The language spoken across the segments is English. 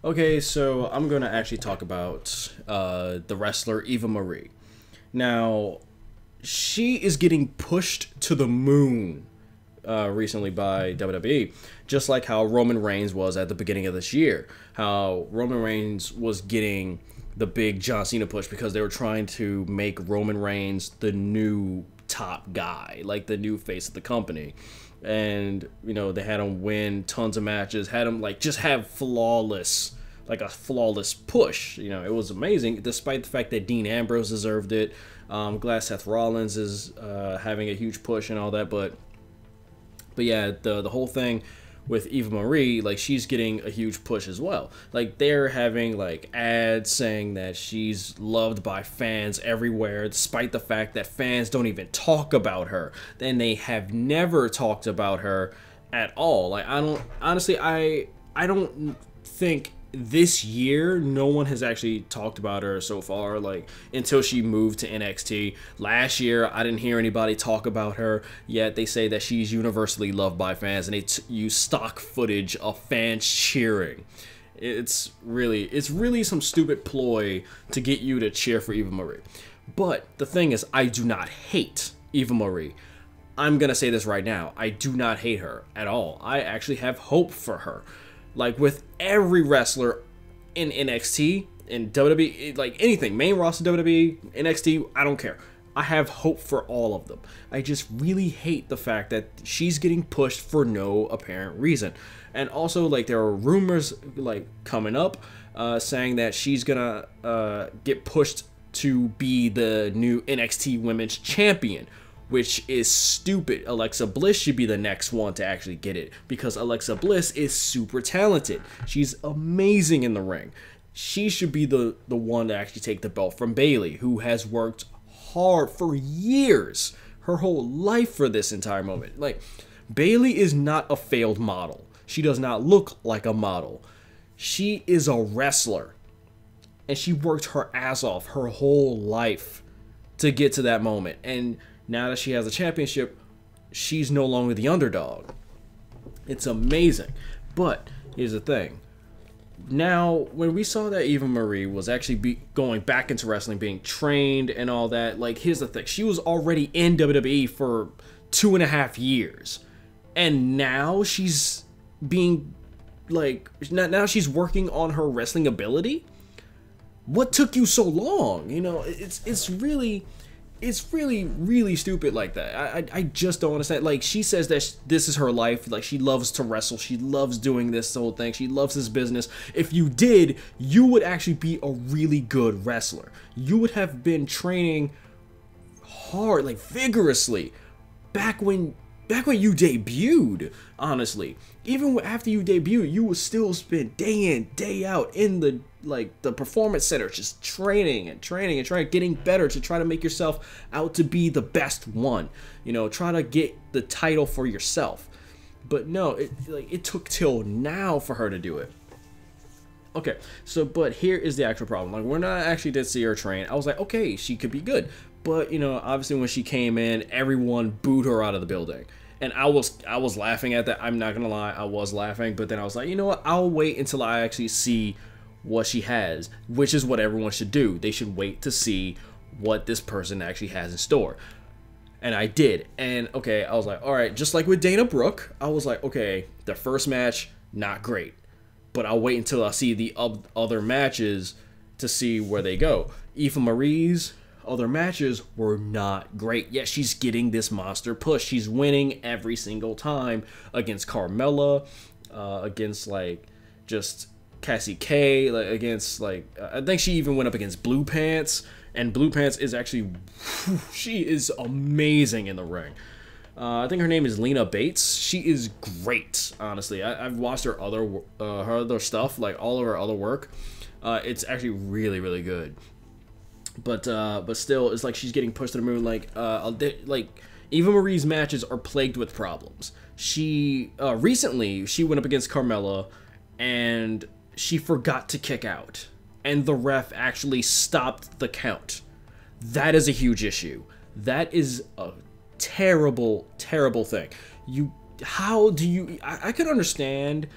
Okay, so I'm going to actually talk about the wrestler Eva Marie. Now, she is getting pushed to the moon recently by WWE, just like how Roman Reigns was at the beginning of this year. How Roman Reigns was getting the big John Cena push because they were trying to make Roman Reigns the new top guy, like the new face of the company. And they had him win tons of matches, had him like just have like a flawless push. It was amazing, despite the fact that Dean Ambrose deserved it. Glad Seth Rollins is having a huge push and all that, but yeah, the whole thing with Eva Marie, like, she's getting a huge push as well. Like, they're having like ads saying that she's loved by fans everywhere, despite the fact that fans don't even talk about her. And they have never talked about her at all. Like, I don't think this year no one has actually talked about her so far, like, until she moved to NXT. Last year I didn't hear anybody talk about her, yet they say that she's universally loved by fans, and they use stock footage of fans cheering. It's really some stupid ploy to get you to cheer for Eva Marie. But the thing is, I do not hate Eva Marie. I'm gonna say this right now, I do not hate her at all. I actually have hope for her. Like, with every wrestler in NXT, in WWE, like anything, main roster WWE, NXT, I don't care. I have hope for all of them. I just really hate the fact that she's getting pushed for no apparent reason. And also, like, there are rumors, like, coming up, saying that she's gonna get pushed to be the new NXT Women's Champion, which is stupid. Alexa Bliss should be the next one to actually get it, because Alexa Bliss is super talented. She's amazing in the ring. She should be the one to actually take the belt from Bayley, who has worked hard for years, her whole life, for this entire moment. Like, Bayley is not a failed model. She does not look like a model. She is a wrestler, and she worked her ass off her whole life to get to that moment. And now that she has a championship, she's no longer the underdog. It's amazing. But here's the thing. Now, when we saw that Eva Marie was actually going back into wrestling, being trained and all that, like, here's the thing. She was already in WWE for 2.5 years. And now she's being, like, now she's working on her wrestling ability? What took you so long? It's really stupid like that. I just don't understand. Like, she says that this is her life. Like, she loves to wrestle. She loves doing this whole thing. She loves this business. If you did, you would actually be a really good wrestler. You would have been training hard, like, vigorously, back when you debuted, honestly. Even after you debuted, you would still spend day in, day out in the performance center, just training, getting better to try to make yourself out to be the best one. Try to get the title for yourself. But no, it took till now for her to do it. Okay, but here is the actual problem. Like, when I actually did see her train, I was like, okay, she could be good. But, obviously when she came in, everyone booed her out of the building. And I was laughing at that. I'm not gonna lie, I was laughing. But then I was like, you know what? I'll wait until I actually see what she has, which is what everyone should do. They should wait to see what this person actually has in store. And I did. And okay, I was like, all right, just like with Dana Brooke, I was like, okay, the first match, not great. But I'll wait until I see the other matches to see where they go. Eva Marie's other matches were not great, yet she's getting this monster push. She's winning every single time against Carmella, against, like, just Cassie K, like, against, like, I think she even went up against Blue Pants, and Blue Pants is actually, she is amazing in the ring. I think her name is Lena Bates. She is great, honestly. I've watched her other stuff, like all of her other work. It's actually really good. But still, it's like she's getting pushed to the moon. Like Eva Marie's matches are plagued with problems. She recently she went up against Carmella, and she forgot to kick out, and the ref actually stopped the count. That is a huge issue. That is a terrible thing. I could understand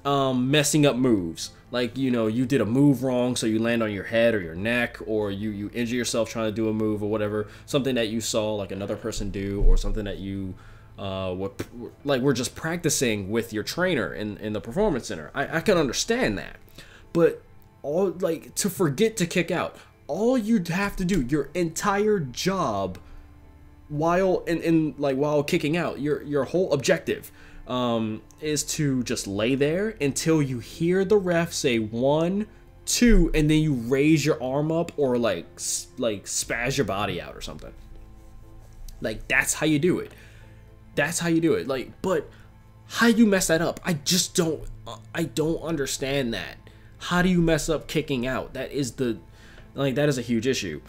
messing up moves. Like, you know, you did a move wrong, so you land on your head or your neck, or you injure yourself trying to do a move or whatever. Something that you saw like another person do, or something that you we're just practicing with your trainer in the performance center. I can understand that, but all like to forget to kick out, all you'd have to do, your entire job while while kicking out, your whole objective is to just lay there until you hear the ref say 1, 2, and then you raise your arm up or like spaz your body out or something. Like, that's how you do it. That's how you do it. Like, but how you mess that up? I don't understand that. How do you mess up kicking out? That is a huge issue.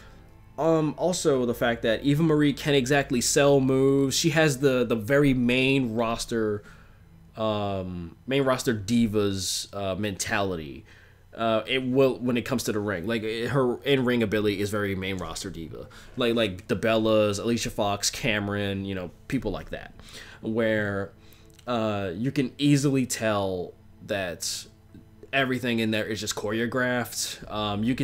Also the fact that Eva Marie can't exactly sell moves. She has the very main roster divas mentality. It will when it comes to the ring. Like, her in-ring ability is very main roster diva. Like the Bellas, Alicia Fox, Cameron, you know, people like that, where you can easily tell that everything in there is just choreographed. You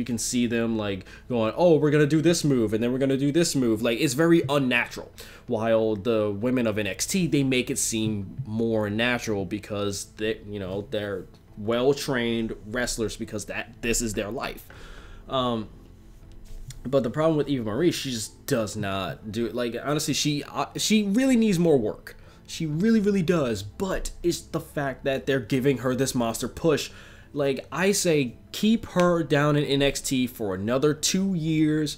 can see them like going, oh, we're gonna do this move and then we're gonna do this move. Like, it's very unnatural. While the women of NXT, they make it seem more natural because they're well-trained wrestlers, because this is their life. But the problem with Eva Marie, she just does not do it. Like, honestly, she really needs more work. She really, really does. But it's the fact that they're giving her this monster push. Like, I say, keep her down in NXT for another 2 years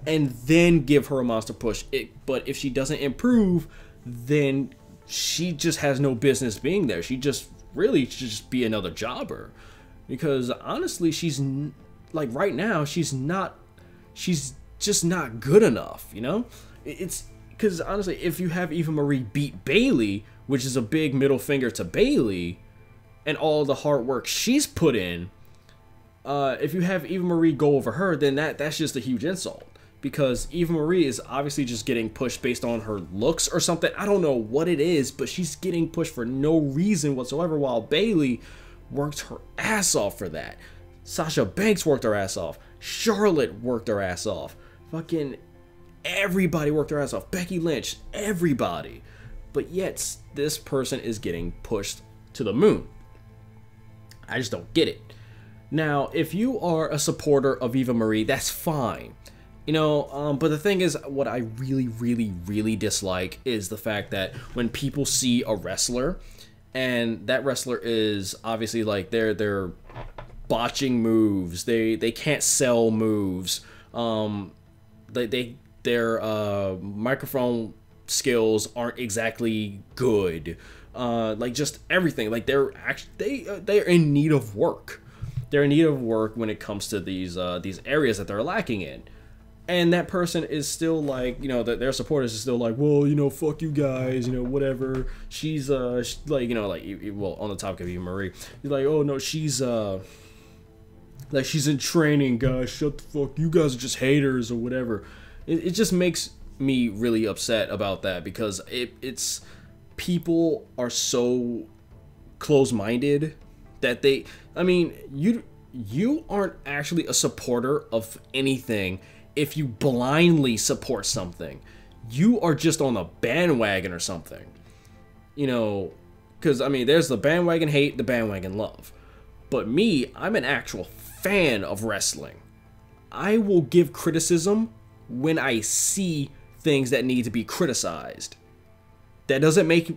and then give her a monster push. But if she doesn't improve, then she just has no business being there. She just really should just be another jobber. Because honestly, she's like, right now, she's just not good enough, you know? It's because honestly, if you have Eva Marie beat Bayley, which is a big middle finger to Bayley, and all the hard work she's put in, if you have Eva Marie go over her, then that's just a huge insult. Because Eva Marie is obviously just getting pushed based on her looks or something. I don't know what it is, but she's getting pushed for no reason whatsoever, while Bayley worked her ass off for that. Sasha Banks worked her ass off. Charlotte worked her ass off. Fucking everybody worked their ass off. Becky Lynch, everybody. But yet, this person is getting pushed to the moon. I just don't get it. Now, if you are a supporter of Eva Marie, that's fine. You know, but the thing is, what I really, really, really dislike is the fact that when people see a wrestler, and that wrestler is obviously like they're botching moves, they can't sell moves, their microphone skills aren't exactly good, like just everything, like they're in need of work. They're in need of work when it comes to these areas that they're lacking in. And that person is still like, you know, that their supporters is still like, well, you know, fuck you guys, you know, whatever. She's like, you know, like, well, on the topic of Eva Marie, you're like, oh no, she's like, she's in training, guys. Shut the fuck. You guys are just haters or whatever. It just makes me really upset about that, because it's people are so close-minded that you aren't actually a supporter of anything if you blindly support something. You are just on the bandwagon or something, you know, because there's the bandwagon hate, the bandwagon love. But me, I'm an actual fan of wrestling. I will give criticism when I see things that need to be criticized. That doesn't make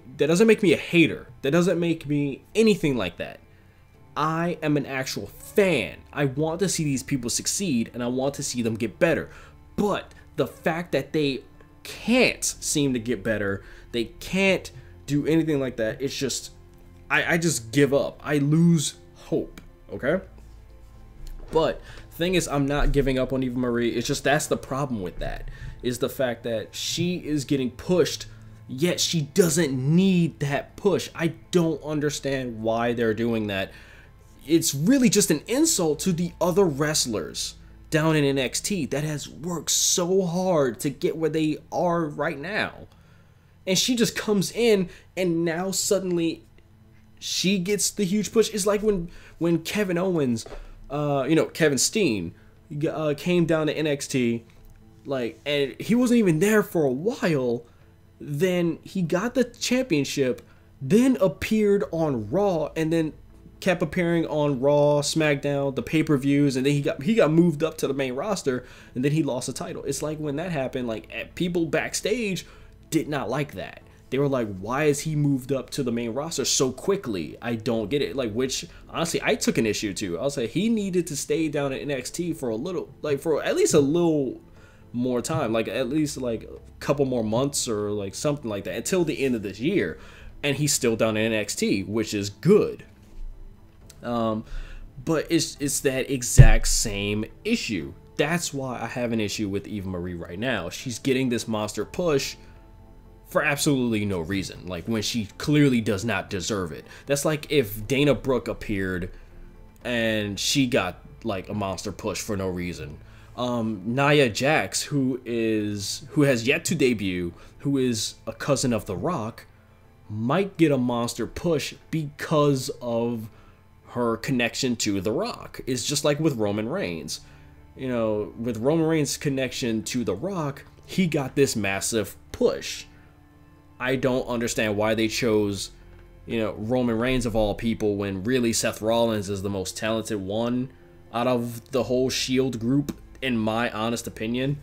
me a hater. That doesn't make me anything like that. I am an actual fan. I want to see these people succeed, and I want to see them get better. But the fact that they can't seem to get better, they can't do anything like that, it's just, I just give up. I lose hope, okay? But the thing is, I'm not giving up on Eva Marie. It's just, that's the problem with that, is the fact that she is getting pushed, yet she doesn't need that push. I don't understand why they're doing that. It's really just an insult to the other wrestlers down in NXT that has worked so hard to get where they are right now. And she just comes in, and now suddenly she gets the huge push. It's like when Kevin Owens, Kevin Steen, came down to NXT, like, and he wasn't even there for a while. Then he got the championship, then appeared on Raw, and then kept appearing on Raw, SmackDown, the pay-per-views, and then he got moved up to the main roster, and then he lost the title. It's like when that happened, like, people backstage did not like that. They were like, why is he moved up to the main roster so quickly? I don't get it. Like, which, honestly, I took an issue to. I was like, he needed to stay down at NXT for a little, like, for at least a little more time. Like, at least, like, a couple more months or, like, something like that until the end of this year. And he's still down at NXT, which is good. But it's that exact same issue. That's why I have an issue with Eva Marie right now. She's getting this monster push for absolutely no reason, like, when she clearly does not deserve it. That's like if Dana Brooke appeared and she got like a monster push for no reason. Nia Jax, who has yet to debut, who is a cousin of The Rock, might get a monster push because of her connection to The Rock. It's just like with Roman Reigns. You know, with Roman Reigns' connection to The Rock, he got this massive push. I don't understand why they chose, Roman Reigns of all people, when really Seth Rollins is the most talented one out of the whole Shield group, in my honest opinion.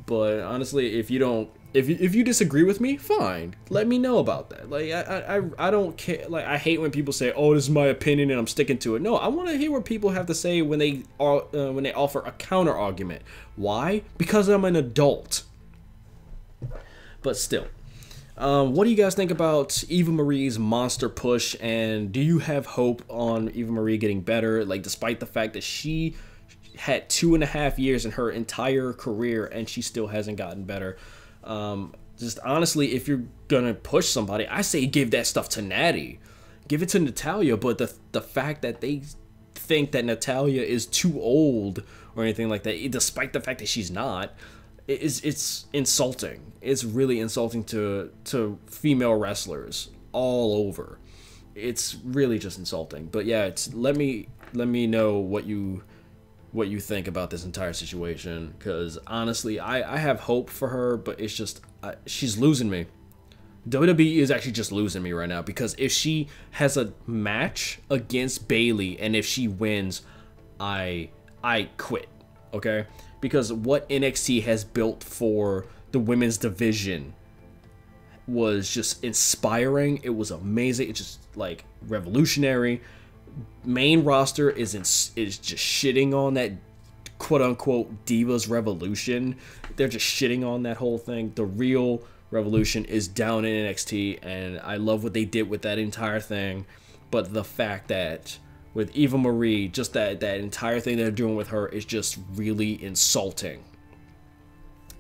But honestly, if you disagree with me, fine, let me know about that. Like, I don't care. Like, I hate when people say, "Oh, this is my opinion and I'm sticking to it." No, I want to hear what people have to say when they offer a counter argument. Why? Because I'm an adult. But still. What do you guys think about Eva Marie's monster push, and do you have hope on Eva Marie getting better, like, despite the fact that she had 2.5 years in her entire career and she still hasn't gotten better? Just honestly, if you're gonna push somebody, I say give that stuff to Natty, give it to Natalya. But the fact that they think that Natalya is too old or anything like that, despite the fact that she's not, it's insulting. It's really insulting to female wrestlers all over. It's really just insulting. But yeah, let me know what you think about this entire situation, because honestly, I have hope for her, but it's just she's losing me. WWE is actually just losing me right now, because if she has a match against Bayley and if she wins, I quit, okay? Because what NXT has built for the women's division was just inspiring. It was amazing. It's just like revolutionary. Main roster is just shitting on that quote unquote Divas Revolution. They're just shitting on that whole thing. The real revolution is down in NXT, and I love what they did with that entire thing. But the fact that with Eva Marie, just that entire thing they're doing with her is just really insulting.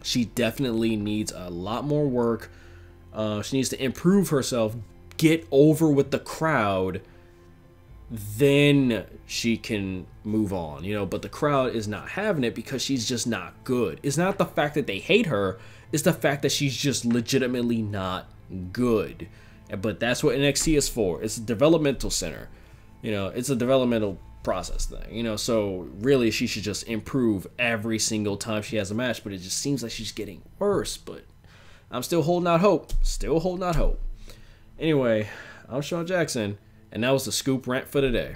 She definitely needs a lot more work. She needs to improve herself, get over with the crowd, then she can move on, but the crowd is not having it because she's just not good. It's not the fact that they hate her, it's the fact that she's just legitimately not good. But that's what NXT is for. It's a developmental center. It's a developmental process thing, so really she should just improve every single time she has a match, but it just seems like she's getting worse. But I'm still holding out hope. Anyway, I'm Sean Jackson, and that was the Scoop Rant for today.